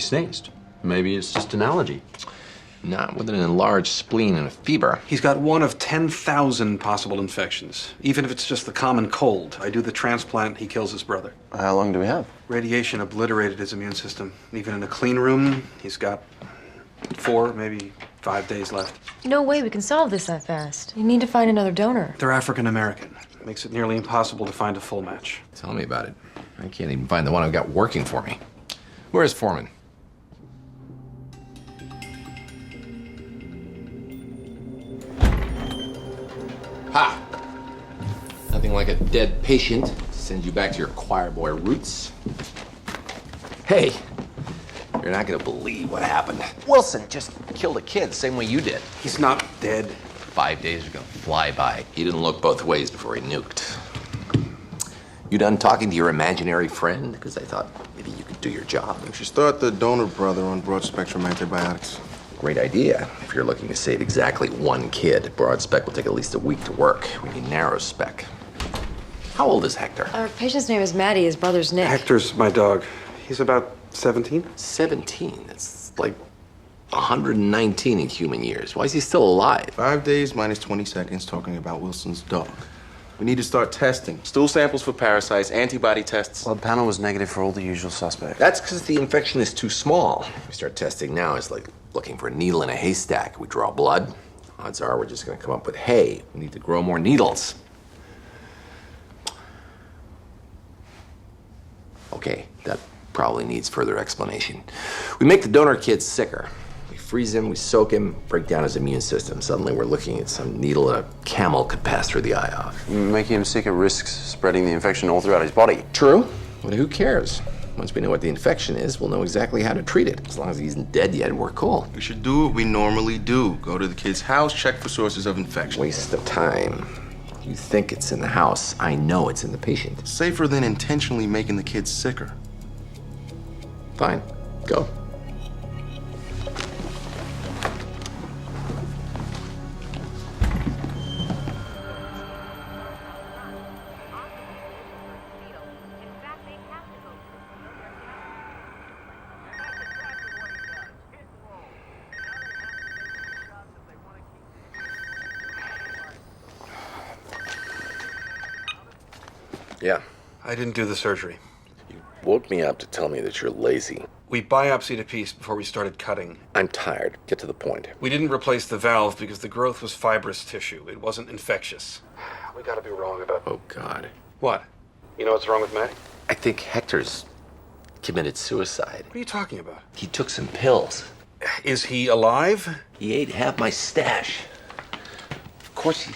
sneezed. Maybe it's just an allergy. Not with an enlarged spleen and a fever. He's got one of 10,000 possible infections. Even if it's just the common cold. I do the transplant, he kills his brother. How long do we have? Radiation obliterated his immune system. Even in a clean room, he's got 4, maybe 5 days left. No way we can solve this that fast. You need to find another donor. They're African American. Makes it nearly impossible to find a full match. Tell me about it. I can't even find the one I've got working for me. Where's Foreman? Ha! Nothing like a dead patient to send you back to your choir boy roots. Hey, you're not gonna believe what happened. Wilson just killed a kid, same way you did. He's not dead. 5 days are gonna fly by. He didn't look both ways before he nuked. You done talking to your imaginary friend? Because I thought maybe you could do your job. We should start the donor brother on broad-spectrum antibiotics. Great idea. If you're looking to save exactly one kid, broad spec will take at least a week to work. We need narrow spec. How old is Hector? Our patient's name is Maddie, his brother's Nick. Hector's my dog. He's about 17. 17. That's like 119 in human years. Why is he still alive? 5 days minus 20 seconds talking about Wilson's dog. We need to start testing. Stool samples for parasites, antibody tests. Blood panel was negative for all the usual suspects. That's because the infection is too small. We start testing now, it's like looking for a needle in a haystack. We draw blood. Odds are we're just going to come up with hay. We need to grow more needles. Okay, that probably needs further explanation. We make the donor kids sicker. We freeze him, we soak him, break down his immune system. Suddenly we're looking at some needle a camel could pass through the eye of. Making him sicker risks spreading the infection all throughout his body. True, but who cares? Once we know what the infection is, we'll know exactly how to treat it. As long as he isn't dead yet, we're cool. We should do what we normally do. Go to the kid's house, check for sources of infection. Waste of time. You think it's in the house. I know it's in the patient. Safer than intentionally making the kids sicker. Fine, go. Yeah. I didn't do the surgery. You woke me up to tell me that you're lazy. We biopsied a piece before we started cutting. I'm tired. Get to the point. We didn't replace the valve because the growth was fibrous tissue. It wasn't infectious. We gotta be wrong about... Oh, God. What? You know what's wrong with Maddie? I think Hector's committed suicide. What are you talking about? He took some pills. Is he alive? He ate half my stash. Of course he...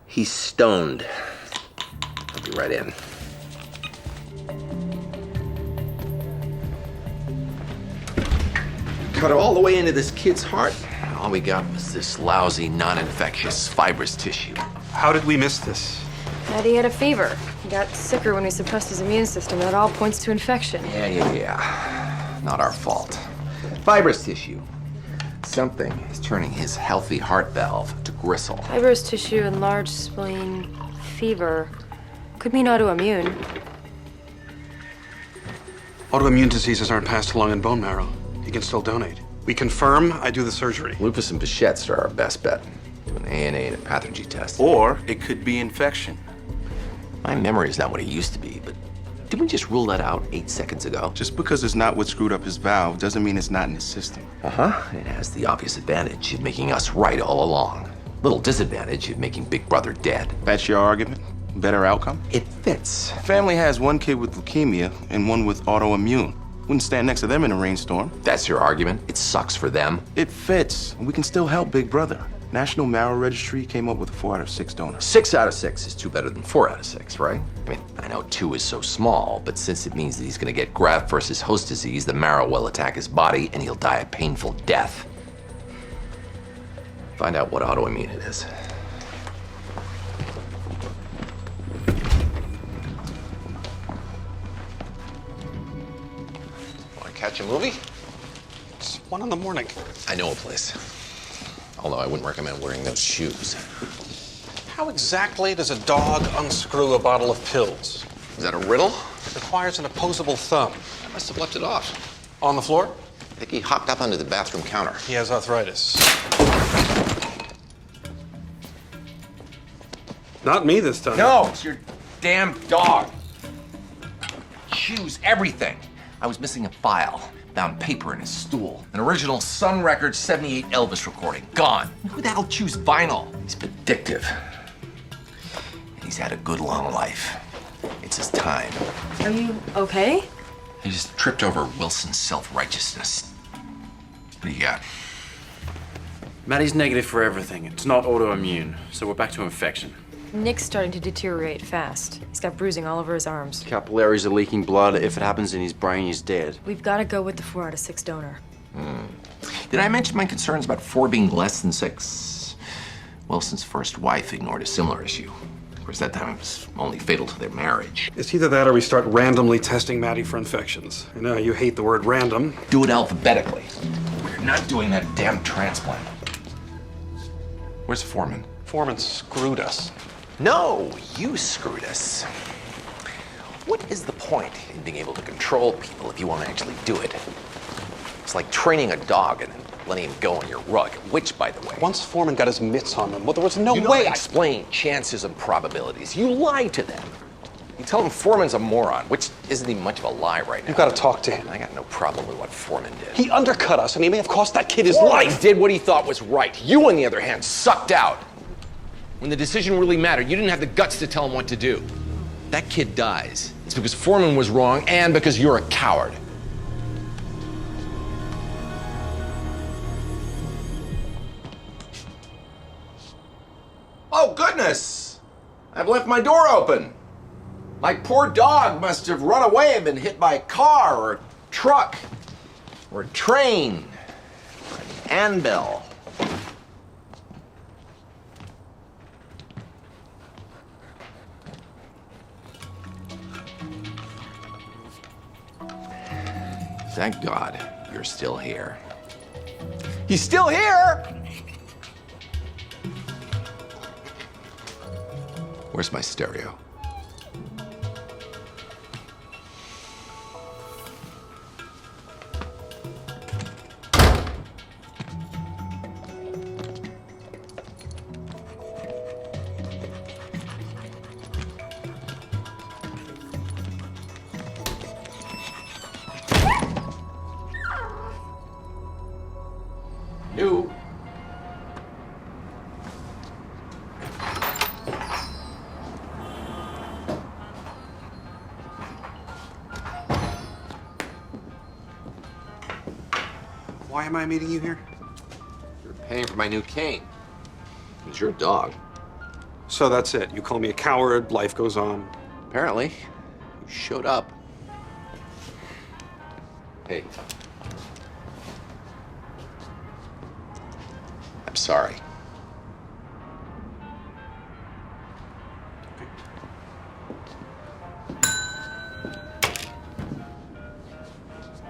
He's stoned. I'll be right in. Cut all the way into this kid's heart. All we got was this lousy, non-infectious, fibrous tissue. How did we miss this? Maddie had a fever. He got sicker when we suppressed his immune system. That all points to infection. Yeah. Not our fault. Fibrous tissue. Something is turning his healthy heart valve to gristle. Fibrous tissue, enlarged spleen, fever. Could mean autoimmune. Autoimmune diseases aren't passed along in bone marrow. You can still donate. We confirm I do the surgery. Lupus and Behçet's are our best bet. Do an ANA and a pathogen test. Or it could be infection. My memory is not what it used to be, but didn't we just rule that out 8 seconds ago? Just because it's not what screwed up his valve doesn't mean it's not in his system. It has the obvious advantage of making us right all along. Little disadvantage of making Big Brother dead. That's your argument? Better outcome? It fits. Family has one kid with leukemia and one with autoimmune. Wouldn't stand next to them in a rainstorm. That's your argument? It sucks for them? It fits. We can still help Big Brother. National Marrow Registry came up with a 4 out of 6 donor. 6 out of 6 is 2 better than 4 out of 6, right? I mean, I know 2 is so small, but since it means that he's gonna get graft versus host disease, the marrow will attack his body and he'll die a painful death. Find out what autoimmune it is. Wanna catch a movie? It's 1 in the morning. I know a place. Although I wouldn't recommend wearing those shoes. How exactly does a dog unscrew a bottle of pills? Is that a riddle? It requires an opposable thumb. I must have left it off. On the floor? I think he hopped up onto the bathroom counter. He has arthritis. Not me this time. No, it's your damn dog. Chews everything. I was missing a file. Found paper in his stool. An original Sun Records 78 Elvis recording. Gone. Who the hell chews vinyl? He's vindictive. And he's had a good long life. It's his time. Are you okay? He just tripped over Wilson's self-righteousness. What do you got? Maddie's negative for everything. It's not autoimmune, so we're back to infection. Nick's starting to deteriorate fast. He's got bruising all over his arms. Capillaries are leaking blood. If it happens in his brain, he's dead. We've got to go with the 4 out of 6 donor. Did I mention my concerns about 4 being less than 6? Wilson's first wife ignored a similar issue. Of course, that time it was only fatal to their marriage. It's either that or we start randomly testing Maddie for infections. I know you hate the word random. Do it alphabetically. We're not doing that damn transplant. Where's Foreman? Foreman screwed us. No, you screwed us. What is the point in being able to control people if you won't actually do it? It's like training a dog and then letting him go on your rug, which, by the way... Once Foreman got his mitts on them, well, there was no you way don't explain chances and probabilities. You lie to them. You tell them Foreman's a moron, which isn't even much of a lie right now. You've got to talk to him. I got no problem with what Foreman did. He undercut us, and he may have cost that kid his Foreman life. did what he thought was right. You, on the other hand, sucked out. When the decision really mattered, you didn't have the guts to tell him what to do. That kid dies. It's because Foreman was wrong and because you're a coward. Oh, goodness! I've left my door open. My poor dog must have run away and been hit by a car or a truck or a train or an anvil. Thank God you're still here. He's still here! Where's my stereo? Hugh. Why am I meeting you here? You're paying for my new cane. It's your dog. So that's it. You call me a coward, life goes on. Apparently, you showed up. Hey. I'm sorry.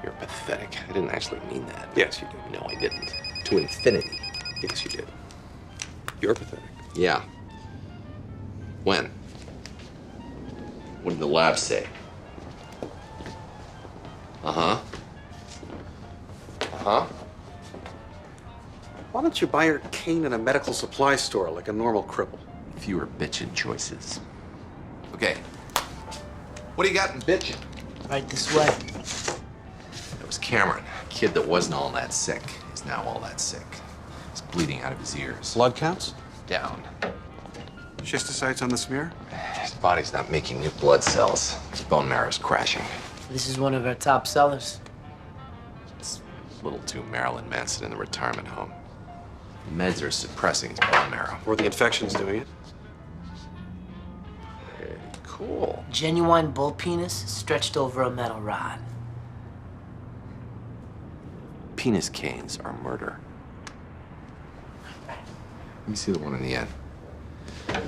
You're pathetic. I didn't actually mean that. Yes, you did. No, I didn't. To infinity. Yes, you did. You're pathetic. Yeah. When? What did the lab say? Uh-huh. Uh-huh. Why don't you buy your cane in a medical supply store like a normal cripple? Fewer bitchin' choices. Okay. What do you got in bitchin'? Right this way. That was Cameron, a kid that wasn't all that sick. He's now all that sick. He's bleeding out of his ears. Blood counts? Down. Schistocytes on the smear? His body's not making new blood cells. His bone marrow's crashing. This is one of our top sellers. It's a little too Marilyn Manson in the retirement home. The meds are suppressing his bone marrow. Or the infection's doing it? Very cool. Genuine bull penis stretched over a metal rod. Penis canes are murder. Let me see the one in the end.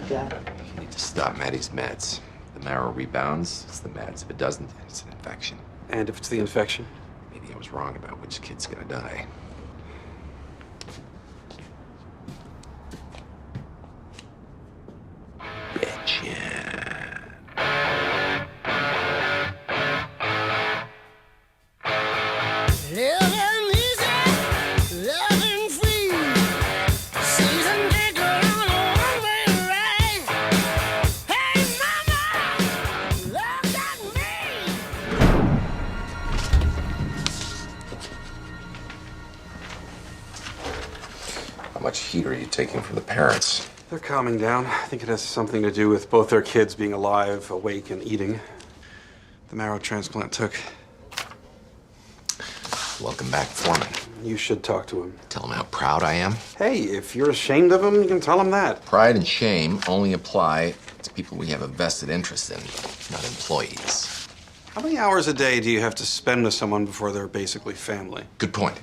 Yeah. You need to stop Maddie's meds. The marrow rebounds, it's the meds. If it doesn't, it's an infection. And if it's the infection? Maybe I was wrong about which kid's gonna die. taking from the parents. They're calming down. I think it has something to do with both their kids being alive, awake, and eating. The marrow transplant took. Welcome back, Foreman. You should talk to him. Tell him how proud I am. Hey, if you're ashamed of him, you can tell him that. Pride and shame only apply to people we have a vested interest in, not employees. How many hours a day do you have to spend with someone before they're basically family? Good point.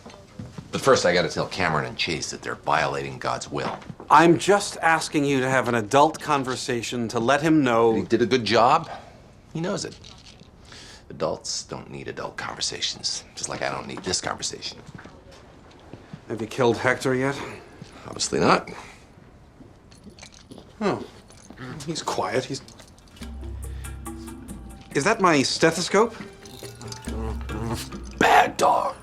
But first, I gotta tell Cameron and Chase that they're violating God's will. I'm just asking you to have an adult conversation to let him He know. did a good job. He knows it. Adults don't need adult conversations, just like I don't need this conversation. Have you killed Hector yet? Obviously not. Oh, he's quiet. Is that my stethoscope? Bad dog.